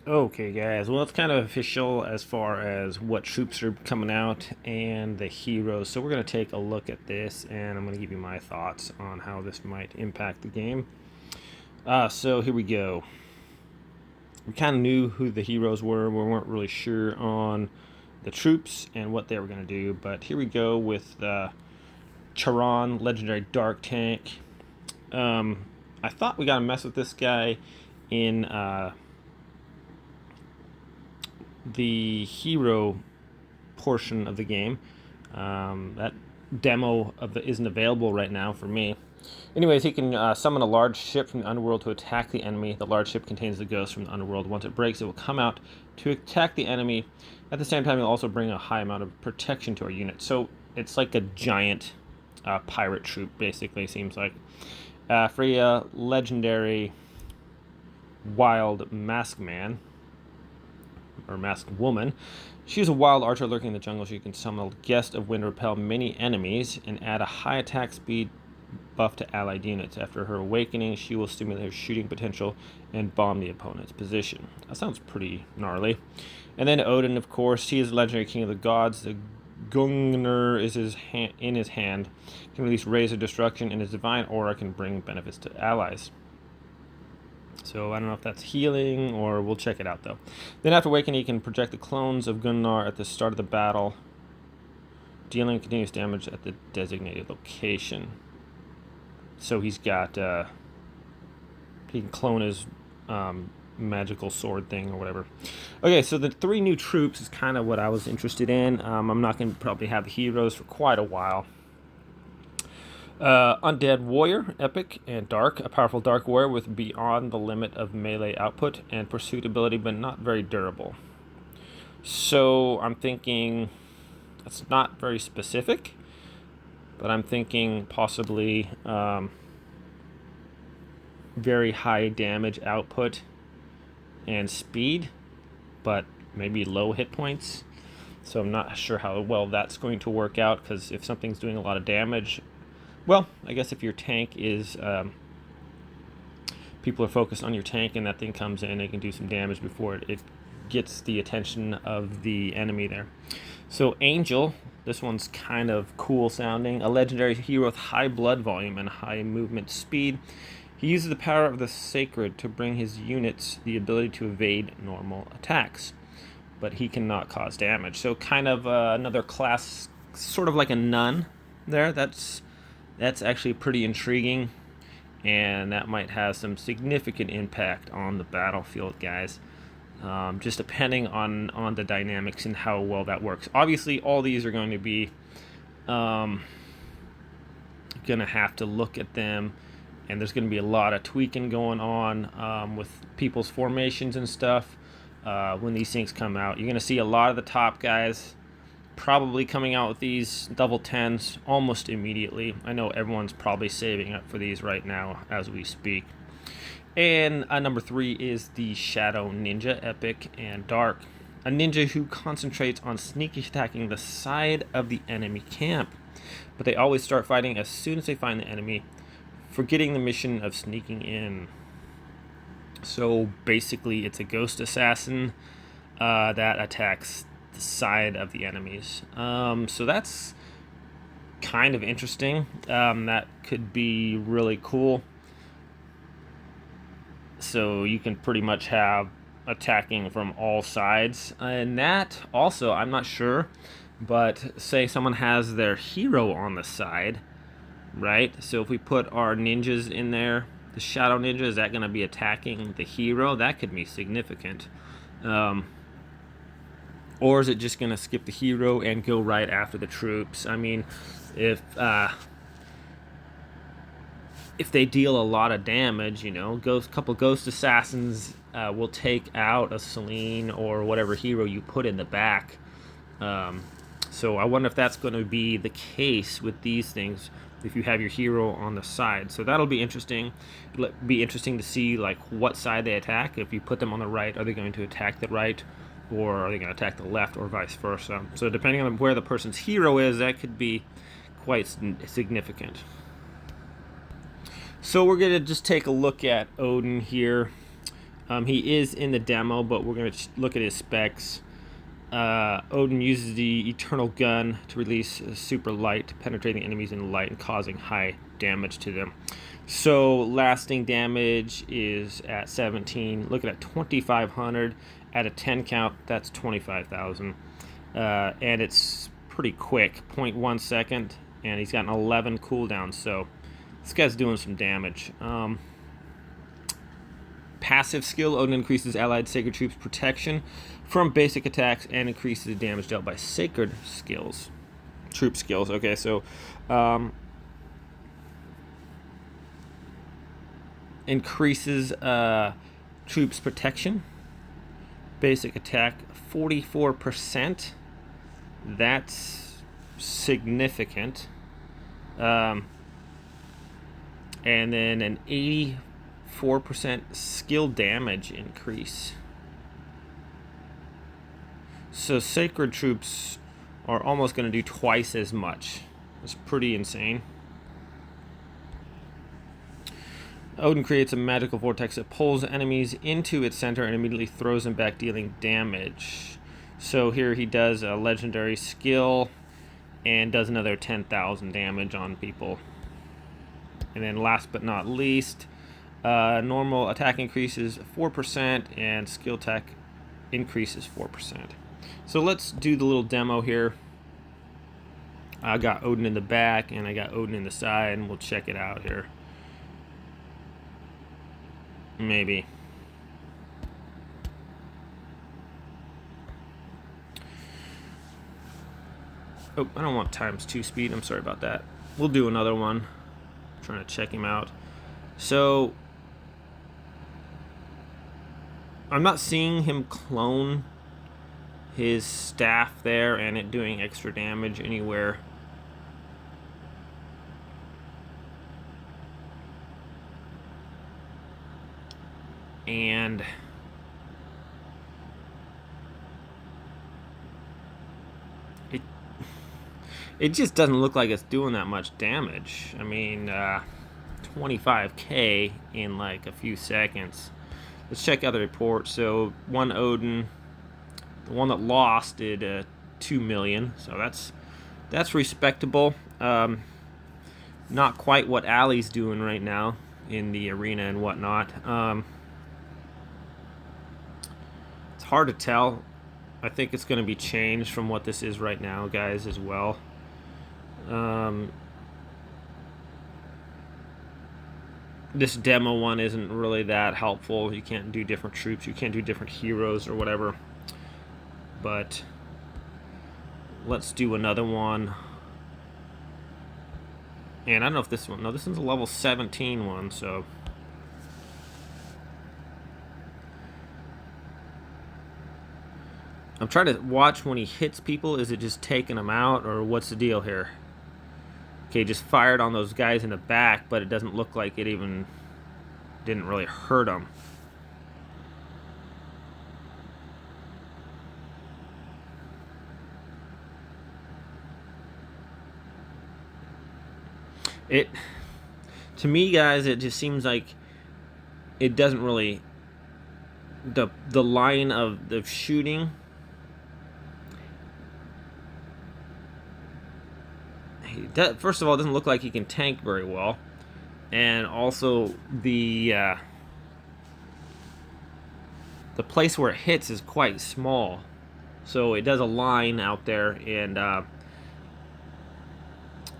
Okay, guys. Well, it's kind of official as far as what troops are coming out and the heroes. So we're going to take a look at this, and I'm going to give you my thoughts on how this might impact the game. So here we go. We kind of knew who the heroes were. We weren't really sure on the troops and what they were going to do. But here we go with Charon, legendary dark tank. I thought we got to mess with this guy in the hero portion of the game. That demo of it isn't available right now for me. Anyways, he can summon a large ship from the underworld to attack the enemy. The large ship contains the ghost from the underworld. Once it breaks, it will come out to attack the enemy. At the same time, it'll also bring a high amount of protection to our unit. So it's like a giant pirate troop, basically, seems like. Freya, legendary wild mask man, or masked woman. She is a wild archer lurking in the jungle. She can summon a gust of wind, repel many enemies, and add a high attack speed buff to allied units. After her awakening, she will stimulate her shooting potential and bomb the opponent's position. That sounds pretty gnarly. And then Odin, of course, he is the legendary king of the gods. The Gungnir is in his hand, can release rays of destruction, and his divine aura can bring benefits to allies. So I don't know if that's healing, or we'll check it out though. Then after awakening, he can project the clones of Gunnar at the start of the battle, dealing continuous damage at the designated location. So he's got, he can clone his magical sword thing or whatever. Okay, so the 3 new troops is kind of what I was interested in. I'm not going to probably have the heroes for quite a while. Undead Warrior, Epic and Dark. A powerful Dark Warrior with beyond the limit of melee output and pursuit ability, but not very durable. So I'm thinking that's not very specific, but I'm thinking possibly very high damage output and speed, but maybe low hit points. So I'm not sure how well that's going to work out, because if something's doing a lot of damage, well, I guess if your tank is, people are focused on your tank and that thing comes in, it can do some damage before it gets the attention of the enemy there. So Angel, this one's kind of cool sounding. A legendary hero with high blood volume and high movement speed. He uses the power of the sacred to bring his units the ability to evade normal attacks, but he cannot cause damage. So kind of another class, sort of like a nun there. That's actually pretty intriguing, and that might have some significant impact on the battlefield, guys. Just depending on the dynamics and how well that works. Obviously, all these are going to be going to have to look at them, and there's going to be a lot of tweaking going on with people's formations and stuff when these things come out. You're going to see a lot of the top guys probably coming out with these double 10s almost immediately. I know everyone's probably saving up for these right now as we speak. And number 3 is the Shadow Ninja, Epic and Dark. A ninja who concentrates on sneak attacking the side of the enemy camp, but they always start fighting as soon as they find the enemy, forgetting the mission of sneaking in. So basically it's a ghost assassin that attacks the side of the enemies. So that's kind of interesting. That could be really cool. So you can pretty much have attacking from all sides. And that also, I'm not sure, but say someone has their hero on the side, right? So if we put our ninjas in there, the Shadow Ninja, is that going to be attacking the hero? That could be significant. Or is it just going to skip the hero and go right after the troops? I mean, if they deal a lot of damage, couple ghost assassins will take out a Celine or whatever hero you put in the back. So I wonder if that's going to be the case with these things, if you have your hero on the side. So that'll be interesting. It'll be interesting to see like what side they attack. If you put them on the right, are they going to attack the right, or are they going to attack the left, or vice versa? So depending on where the person's hero is, that could be quite significant. So we're going to just take a look at Odin here. He is in the demo, but we're going to look at his specs. Odin uses the Eternal Gun to release super light, penetrating enemies in the light and causing high damage to them. So lasting damage is at 17. Looking at 2,500 at a 10 count. That's 25,000, and it's pretty quick, 0.1 second, and he's got an 11 cooldown. So this guy's doing some damage. Passive skill: Odin increases allied sacred troops protection from basic attacks and increases the damage dealt by sacred skills, troop skills. Okay, so increases troops protection, basic attack 44%. That's significant. And then an 84% skill damage increase. So sacred troops are almost going to do twice as much. That's pretty insane. Odin creates a magical vortex that pulls enemies into its center and immediately throws them back, dealing damage. So here he does a legendary skill and does another 10,000 damage on people. And then last but not least, normal attack increases 4% and skill attack increases 4%. So let's do the little demo here. I got Odin in the back and I got Odin in the side, and we'll check it out here. Maybe. Oh, I don't want ×2 speed. I'm sorry about that. We'll do another one. I'm trying to check him out. So I'm not seeing him clone his staff there and it doing extra damage anywhere. And it just doesn't look like it's doing that much damage. I mean, 25k in like a few seconds. Let's check out the report. So one Odin, the one that lost, did 2 million. So that's respectable. Not quite what Ali's doing right now in the arena and whatnot. It's hard to tell. I think it's going to be changed from what this is right now, guys, as well. This demo one isn't really that helpful. You can't do different troops, you can't do different heroes or whatever. But let's do another one. And I don't know if this one, no, this one's a level 17 one, so I'm trying to watch when he hits people. Is it just taking them out, or what's the deal here? Okay, just fired on those guys in the back, but it doesn't look like it even didn't really hurt them. To me, guys, it just seems like it doesn't really, the line of the shooting, first of all, it doesn't look like he can tank very well, and also the place where it hits is quite small, so it does a line out there, and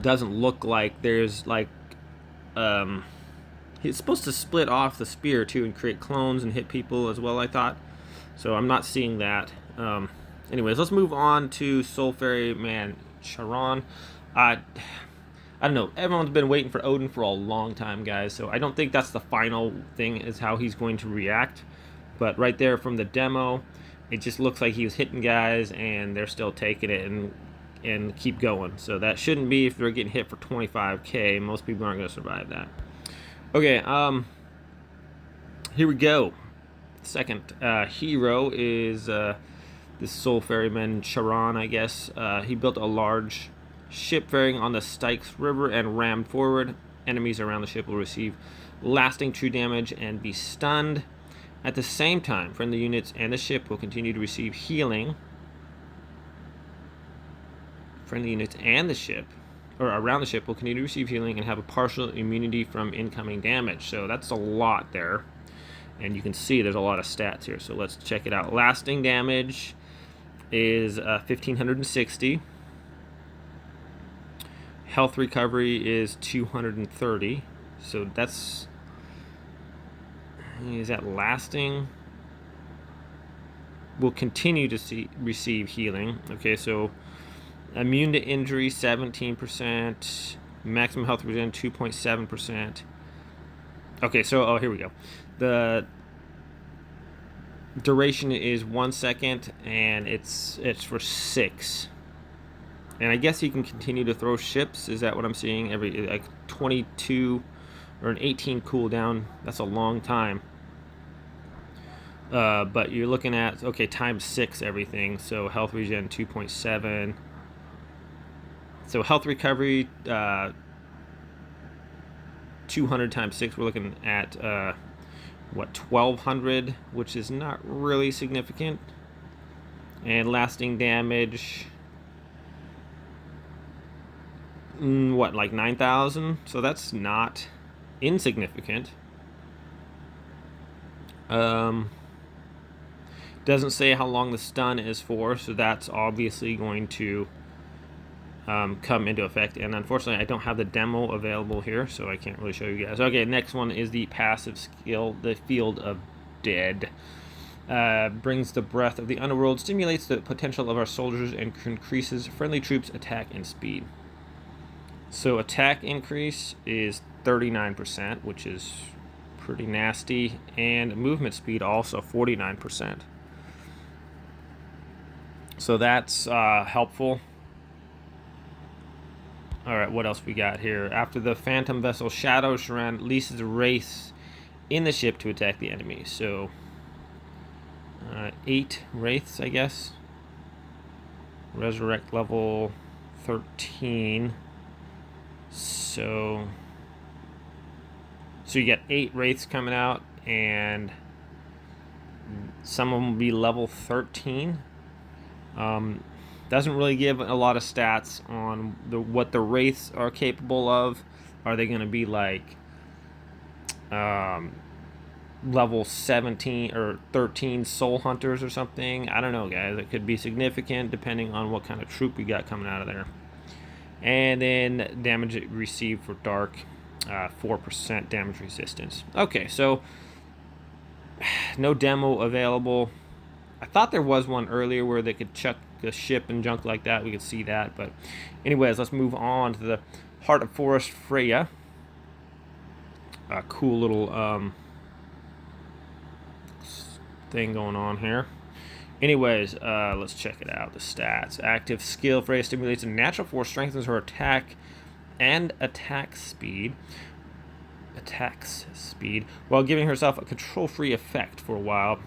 doesn't look like there's like it's supposed to split off the spear too and create clones and hit people as well, I thought. So I'm not seeing that. Anyways, let's move on to Soul Fairy Man Charon. I don't know. Everyone's been waiting for Odin for a long time, guys. So I don't think that's the final thing is how he's going to react. But right there from the demo, it just looks like he was hitting guys and they're still taking it and keep going. So that shouldn't be if they're getting hit for 25k. Most people aren't going to survive that. Okay, here we go. Second hero is this Soul Ferryman Charon, I guess. He built a large ship ferrying on the Styx River and rammed forward. Enemies around the ship will receive lasting true damage and be stunned. At the same time, friendly units and the ship will continue to receive healing. Friendly units and the ship, or around the ship, will continue to receive healing and have a partial immunity from incoming damage. So that's a lot there. And you can see there's a lot of stats here. So let's check it out. Lasting damage is 1,560. Health recovery is 230. So that's... Is that lasting? Will continue to receive healing. Okay, so immune to injury 17%. Maximum health regen 2.7%. Okay, so here we go. The duration is 1 second, and it's for 6. And I guess you can continue to throw ships. Is that what I'm seeing? Every like 22 or an 18 cooldown. That's a long time. But you're looking at, okay, times 6 everything. So health regen 2.7. So health recovery 200 times 6. We're looking at what, 1,200, which is not really significant. And lasting damage, what, like 9,000? So that's not insignificant. Doesn't say how long the stun is for, so that's obviously going to come into effect. And unfortunately, I don't have the demo available here, so I can't really show you guys. Okay, next one is the passive skill, the Field of Dead. Brings the breath of the underworld, stimulates the potential of our soldiers, and increases friendly troops' attack and speed. So attack increase is 39%, which is pretty nasty, and movement speed also 49%. So that's helpful. Alright, what else we got here? After the phantom vessel Shadow, Charon releases Wraiths in the ship to attack the enemy. So 8 Wraiths, I guess. Resurrect level 13. So you get 8 Wraiths coming out, and some of them will be level 13. Doesn't really give a lot of stats on what the Wraiths are capable of. Are they going to be like level 17 or 13 Soul Hunters or something? I don't know, guys. It could be significant depending on what kind of troop we got coming out of there. And then damage received for Dark, 4% damage resistance. Okay, so no demo available. I thought there was one earlier where they could chuck a ship and junk like that. We could see that. But anyways, let's move on to the Heart of Forest Freya. A cool little thing going on here. Anyways, let's check it out. The stats. Active skill. Freya stimulates a natural force, strengthens her attack and attack speed. Attacks speed while giving herself a control-free effect for a while.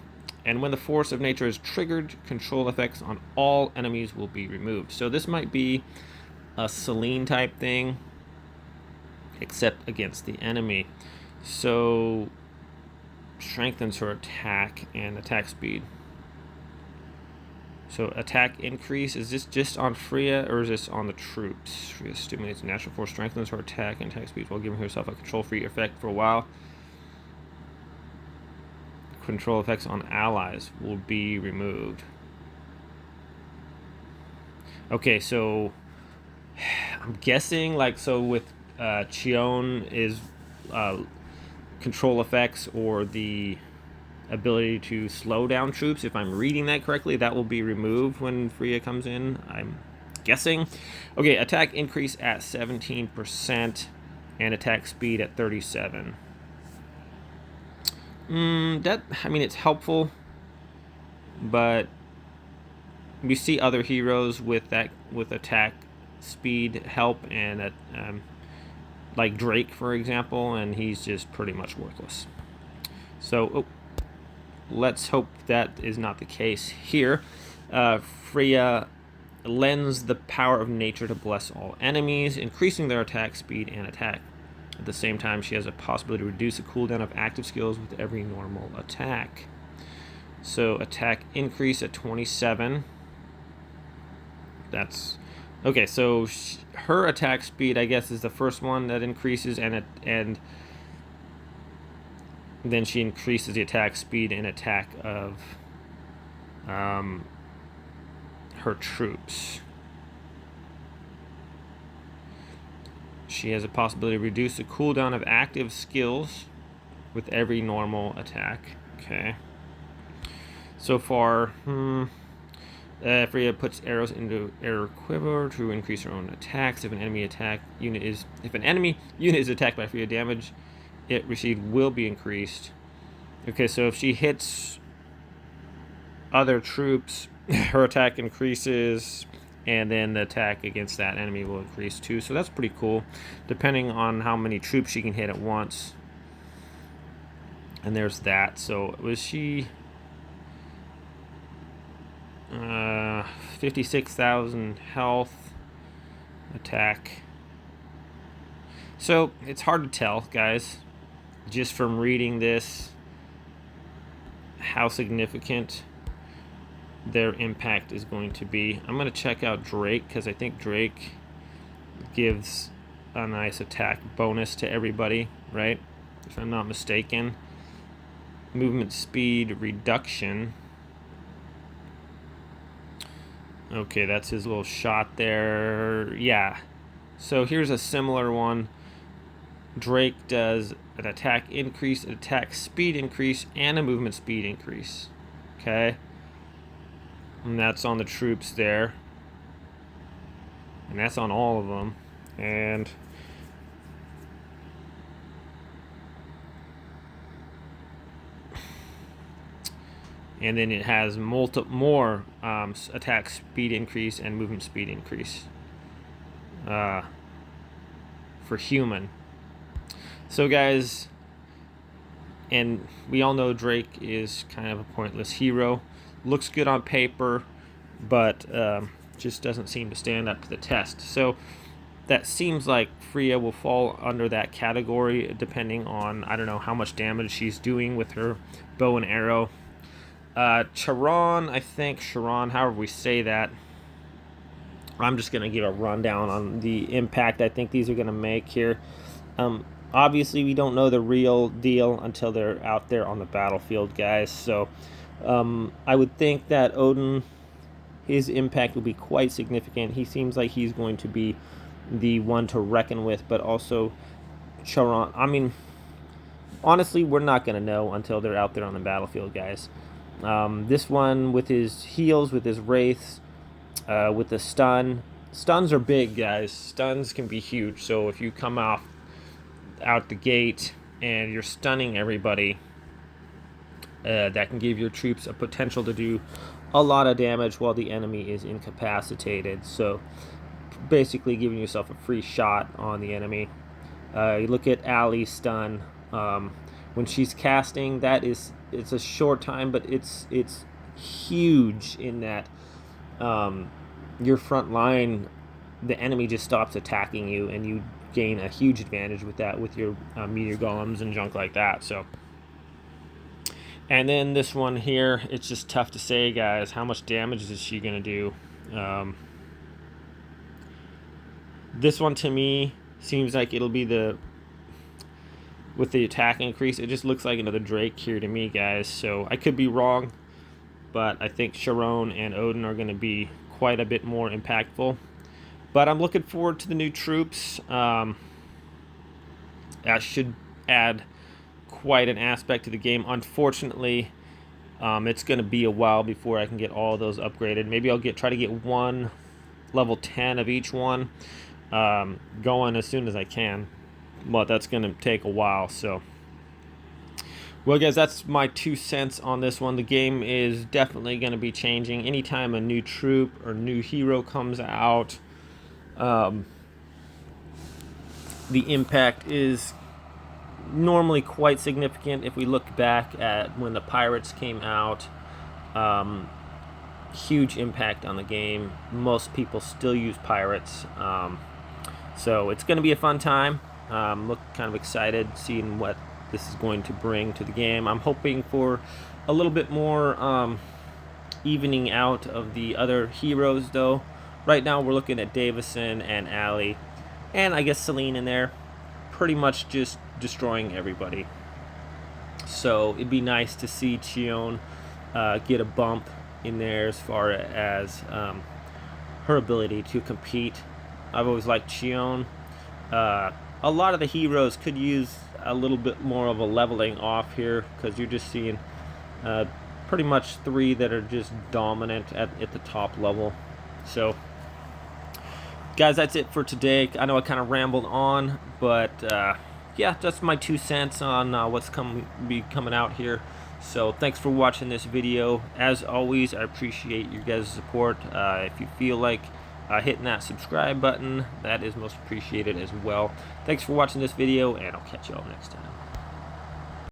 And when the force of nature is triggered, control effects on all enemies will be removed. So this might be a Selene type thing, except against the enemy. So strengthens her attack and attack speed. So attack increase, is this just on Freya or is this on the troops? Freya stimulates natural force, strengthens her attack and attack speed while giving herself a control-free effect for a while. Control effects on allies will be removed. Okay, so I'm guessing like so with Charon is control effects or the ability to slow down troops. If I'm reading that correctly, that will be removed when Freya comes in, I'm guessing. Okay, attack increase at 17% and attack speed at 37%. That, I mean, it's helpful, but we see other heroes with that, with attack speed help, and like Drake, for example, and he's just pretty much worthless. So let's hope that is not the case here. Freya lends the power of nature to bless all enemies, increasing their attack speed and attack. At the same time, she has a possibility to reduce the cooldown of active skills with every normal attack. So attack increase at 27. That's okay. So her attack speed, I guess, is the first one that increases, and then she increases the attack speed and attack of her troops. She has a possibility to reduce the cooldown of active skills with every normal attack. Okay. So far, Freya puts arrows into arrow quiver to increase her own attacks. If an enemy unit is attacked by Freya, damage it received will be increased. Okay, so if she hits other troops, her attack increases, and then the attack against that enemy will increase too. So that's pretty cool, depending on how many troops she can hit at once. And there's that. So was she 56,000 health, attack. So it's hard to tell, guys, just from reading this, how significant their impact is going to be. I'm going to check out Drake, because I think Drake gives a nice attack bonus to everybody, right? If I'm not mistaken. Movement speed reduction. Okay, that's his little shot there. Yeah. So here's a similar one. Drake does an attack increase, an attack speed increase, and a movement speed increase. Okay. And that's on the troops there. And that's on all of them. And then it has more attack speed increase and movement speed increase for human. So guys, and we all know Drake is kind of a pointless hero. Looks good on paper, but just doesn't seem to stand up to the test. So that seems like Freya will fall under that category, depending on, I don't know, how much damage she's doing with her bow and arrow. Charon, however we say that. I'm just going to give a rundown on the impact I think these are going to make here. Obviously, we don't know the real deal until they're out there on the battlefield, guys. So I would think that Odin, his impact will be quite significant. He seems like he's going to be the one to reckon with, but also Charon. I mean, honestly, we're not going to know until they're out there on the battlefield, guys. This one with his heals, with his wraiths, with the stun. Stuns are big, guys. Stuns can be huge. So if you come out the gate and you're stunning everybody, that can give your troops a potential to do a lot of damage while the enemy is incapacitated. So basically giving yourself a free shot on the enemy. You look at Ali's stun. When she's casting, it's a short time, but it's huge in that your front line, the enemy just stops attacking you, and you gain a huge advantage with that, with your meteor golems and junk like that. So, and then this one here, it's just tough to say, guys. How much damage is she gonna do? This one to me seems like it'll be with the attack increase. It just looks like another Drake here to me, guys. So I could be wrong, but I think Charon and Odin are going to be quite a bit more impactful. But I'm looking forward to the new troops. That should add quite an aspect to the game. Unfortunately, it's going to be a while before I can get all of those upgraded. Maybe I'll try to get one level 10 of each one going as soon as I can. But that's going to take a while. So, well, guys, that's my 2 cents on this one. The game is definitely going to be changing. Anytime a new troop or new hero comes out, the impact is normally quite significant. If we look back at when the pirates came out, huge impact on the game. Most people still use pirates. So it's going to be a fun time. Look kind of excited seeing what this is going to bring to the game. I'm hoping for a little bit more evening out of the other heroes, though. Right now we're looking at Davison and Allie, and I guess Celine in there, pretty much just destroying everybody. So it'd be nice to see Charon get a bump in there as far as her ability to compete. I've always liked Charon. A lot of the heroes could use a little bit more of a leveling off here, because you're just seeing pretty much 3 that are just dominant at the top level. So guys, that's it for today. I know I kind of rambled on, but yeah, that's my 2 cents on what's be coming out here. So thanks for watching this video. As always, I appreciate your guys' support. If you feel like hitting that subscribe button, that is most appreciated as well. Thanks for watching this video, and I'll catch you all next time.